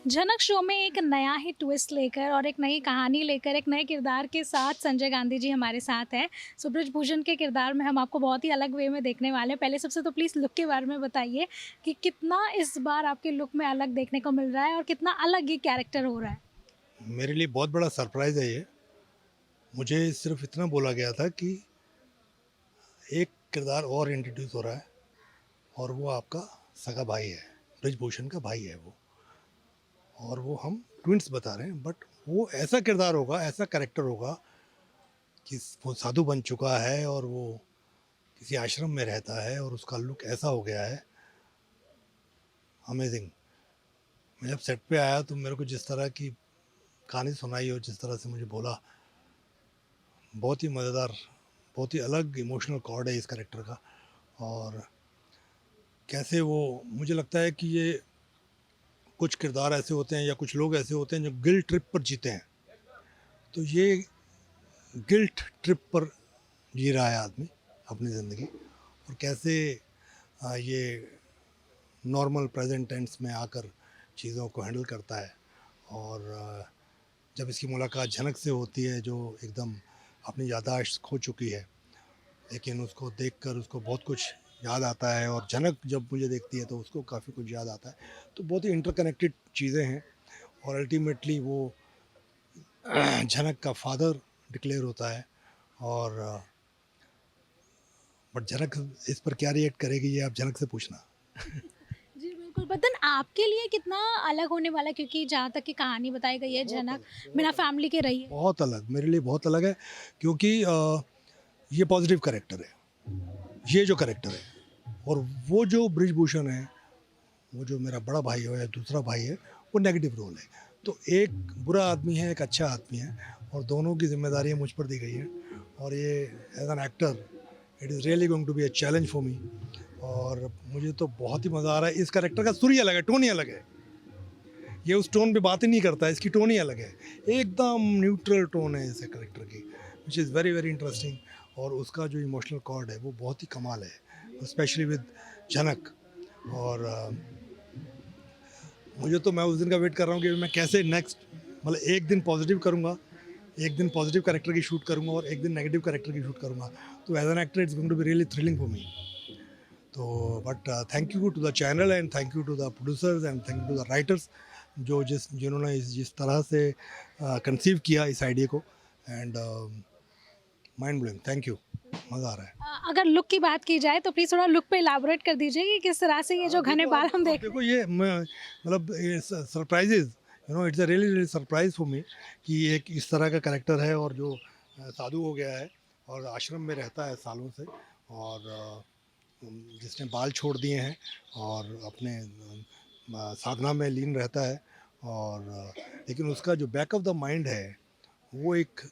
झनक शो में एक नया ही ट्विस्ट लेकर और एक नई कहानी लेकर एक नए किरदार के साथ संजय गांधी जी हमारे साथ हैं। सो बृजभूषण के किरदार में हम आपको बहुत ही अलग वे में देखने वाले हैं। पहले सबसे तो प्लीज़ लुक के बारे में बताइए कि कितना इस बार आपके लुक में अलग देखने को मिल रहा है और कितना अलग ये कैरेक्टर हो रहा है? मेरे लिए बहुत बड़ा सरप्राइज़ है ये। मुझे सिर्फ़ इतना बोला गया था कि एक किरदार और इंट्रोड्यूस हो रहा है और वो आपका सगा भाई है, बृजभूषण का भाई है वो। और वो हम ट्विन्स बता रहे हैं, बट वो ऐसा किरदार होगा, ऐसा कैरेक्टर होगा कि वो साधु बन चुका है और वो किसी आश्रम में रहता है और उसका लुक ऐसा हो गया है, अमेज़िंग। मैं जब सेट पे आया तो मेरे को जिस तरह की कहानी सुनाई और जिस तरह से मुझे बोला, बहुत ही मज़ेदार, बहुत ही अलग इमोशनल कॉर्ड है इस कैरेक्टर का। और कैसे वो, मुझे लगता है कि ये कुछ किरदार ऐसे होते हैं या कुछ लोग ऐसे होते हैं जो गिल्ट ट्रिप पर जीते हैं। तो ये गिल्ट ट्रिप पर जी रहा है आदमी अपनी ज़िंदगी, और कैसे ये नॉर्मल प्रेजेंट टेंस में आकर चीज़ों को हैंडल करता है। और जब इसकी मुलाकात झनक से होती है जो एकदम अपनी याददाश्त खो चुकी है, लेकिन उसको देखकर उसको बहुत कुछ याद आता है, और झनक जब मुझे देखती है तो उसको काफ़ी कुछ याद आता है। तो बहुत ही इंटरकनेक्टेड चीज़ें हैं। और अल्टीमेटली वो झनक का फादर डिक्लेयर होता है। और बट झनक इस पर क्या रिएक्ट करेगी ये आप झनक से पूछना। जी बिल्कुल, बट देन आपके लिए कितना अलग होने वाला है? क्योंकि जहाँ तक की कहानी बताई गई है बहुत झनक अलग, बहुत बिना अलग, फैमिली के रही है। बहुत अलग, मेरे लिए बहुत अलग है। क्योंकि ये पॉजिटिव कैरेक्टर है, ये जो कैरेक्टर है। और वो जो बृजभूषण है, वो जो मेरा बड़ा भाई है या दूसरा भाई है, वो नेगेटिव रोल है। तो एक बुरा आदमी है, एक अच्छा आदमी है, और दोनों की जिम्मेदारियाँ मुझ पर दी गई हैं। और ये as an actor it is really going to be a challenge for me. और मुझे तो बहुत ही मज़ा आ रहा है। इस कैरेक्टर का सुर ही अलग है, टोन ही अलग है। ये उस टोन पे बात ही नहीं करता है, इसकी टोन ही अलग है। एकदम न्यूट्रल टोन है इस कैरेक्टर की, which is very very interesting. और उसका जो इमोशनल कॉर्ड है वो बहुत ही कमाल है, स्पेशली विद झनक। और मुझे तो, मैं उस दिन का वेट कर रहा हूँ कि मैं कैसे नेक्स्ट, मतलब एक दिन पॉजिटिव करूँगा, एक दिन पॉजिटिव कैरेक्टर की शूट करूँगा और एक दिन नेगेटिव कैरेक्टर की शूट करूँगा। तो as an actor it's going to be really thrilling for me. तो but thank you to the channel and thank you to the producers and thank you to the writers, जो जिन्होंने जिस तरह से conceive किया इस आइडिया को। And mind blowing, thank you, मज़ा आ रहा है। अगर लुक की बात की जाए तो प्लीज़ थोड़ा लुक पे इलैबोरेट कर दीजिए कि किस तरह से ये जो घने देखो, बाल हम आप देख रहे देखो ये मतलब surprises, it's a really really surprise for me कि एक इस तरह का करेक्टर है और जो साधु हो गया है और आश्रम में रहता है सालों से। और जिसने बाल छोड़ दिए हैं और अपने साधना में लीन रहता है। और लेकिन उसका जो बैक ऑफ द माइंड है वो एक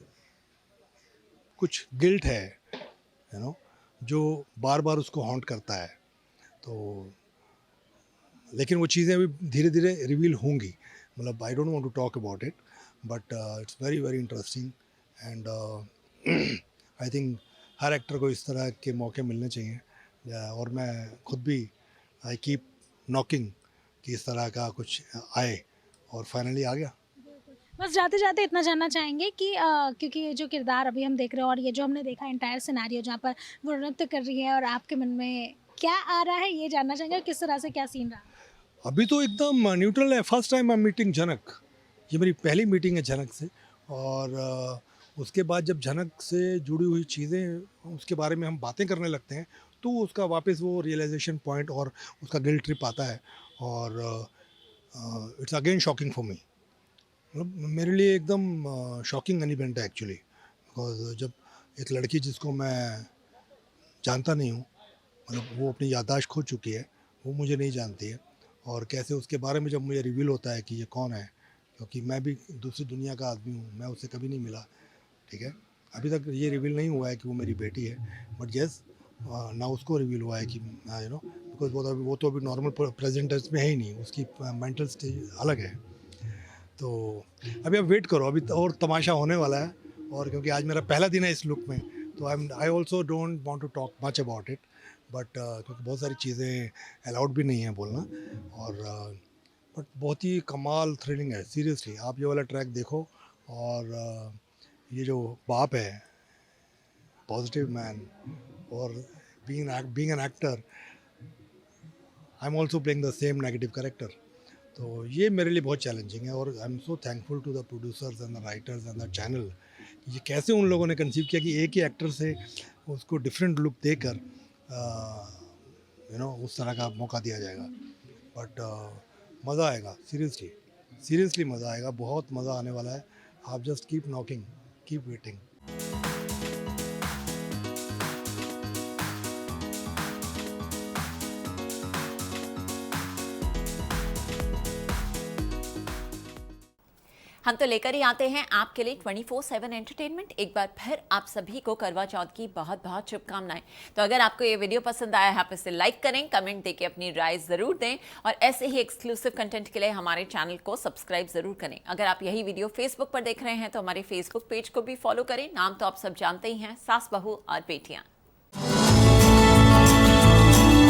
कुछ गिल्ट है, जो बार बार उसको हॉन्ट करता है। तो लेकिन वो चीज़ें अभी धीरे धीरे रिवील होंगी, मतलब I don't want to talk about it, but it's very very interesting. And I think हर एक्टर को इस तरह के मौके मिलने चाहिए। और मैं खुद भी आई कीप नॉकिंग कि इस तरह का कुछ आए, और फाइनली आ गया। बस जाते-जाते इतना जानना चाहेंगे कि क्योंकि ये जो किरदार अभी हम देख रहे हैं और ये जो हमने देखा एंटायर सिनेरियो जहाँ पर वो नृत्य कर रही है और आपके मन में क्या आ रहा है ये जानना चाहेंगे और किस तरह से क्या सीन रहा? अभी तो एकदम न्यूट्रल है। First time I am meeting झनक, ये मेरी पहली मीटिंग है झनक से। और उसके बाद जब झनक से जुड़ी हुई चीज़ें उसके बारे में हम बातें करने लगते हैं, तो उसका वापस वो रियलाइजेशन पॉइंट और उसका गिल्ट ट्रिप आता है। और it's again shocking for me, मतलब मेरे लिए एकदम शॉकिंग इवेंट है एक्चुअली। बिकॉज जब एक लड़की जिसको मैं जानता नहीं हूँ, मतलब वो अपनी याददाश्त खो चुकी है, वो मुझे नहीं जानती है, और कैसे उसके बारे में जब मुझे रिवील होता है कि ये कौन है, क्योंकि मैं भी दूसरी दुनिया का आदमी हूँ, मैं उससे कभी नहीं मिला, ठीक है। अभी तक ये रिवील नहीं हुआ है कि वो मेरी बेटी है, बट यस ना उसको रिवील हुआ है कि बिकॉज वो तो अभी नॉर्मल प्रेजेंट टेंस में है ही नहीं, उसकी मेंटल स्टेज अलग है। तो अभी आप वेट करो, अभी तो और तमाशा होने वाला है। और क्योंकि आज मेरा पहला दिन है इस लुक में, तो I also don't want to talk much about it, but क्योंकि बहुत सारी चीज़ें अलाउड भी नहीं है बोलना। और बट बहुत ही कमाल थ्रिलिंग है सीरियसली। आप ये वाला ट्रैक देखो। और ये जो बाप है, पॉजिटिव मैन, और being an actor, I am also playing the same negative character. तो ये मेरे लिए बहुत चैलेंजिंग है, और I am so thankful to the producers and the writers and the channel. ये कैसे उन लोगों ने कंसीव किया कि एक ही एक्टर से उसको डिफरेंट लुक देकर उस तरह का मौका दिया जाएगा। बट मज़ा आएगा, सीरियसली सीरियसली मज़ा आएगा, बहुत मज़ा आने वाला है। आप just keep knocking, keep waiting. हम तो लेकर ही आते हैं आपके लिए 24/7 एंटरटेनमेंट। एक बार फिर आप सभी को करवा चौथ की बहुत बहुत शुभकामनाएं। तो अगर आपको ये वीडियो पसंद आया है, आप इसे लाइक करें, कमेंट देके अपनी राय जरूर दें, और ऐसे ही एक्सक्लूसिव कंटेंट के लिए हमारे चैनल को सब्सक्राइब जरूर करें। अगर आप यही वीडियो फेसबुक पर देख रहे हैं तो हमारे फेसबुक पेज को भी फॉलो करें। नाम तो आप सब जानते ही हैं, सास बहू और बेटियां।